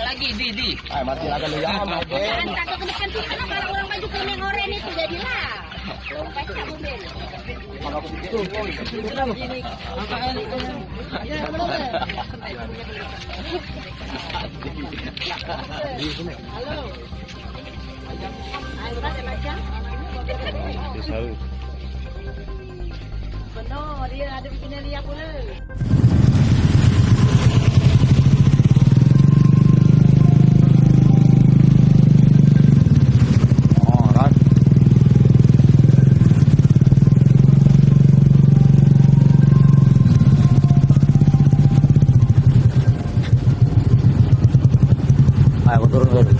Lagi, di. Mati lagi lu ya, mati. Jangan takut ke depan sini, karena kalau orang maju ke mengoren itu jadilah. Lompatnya mobil. Halo. Ayo kita baca. Benar, dia ada di sini lihat pula. Ayo turun dulu.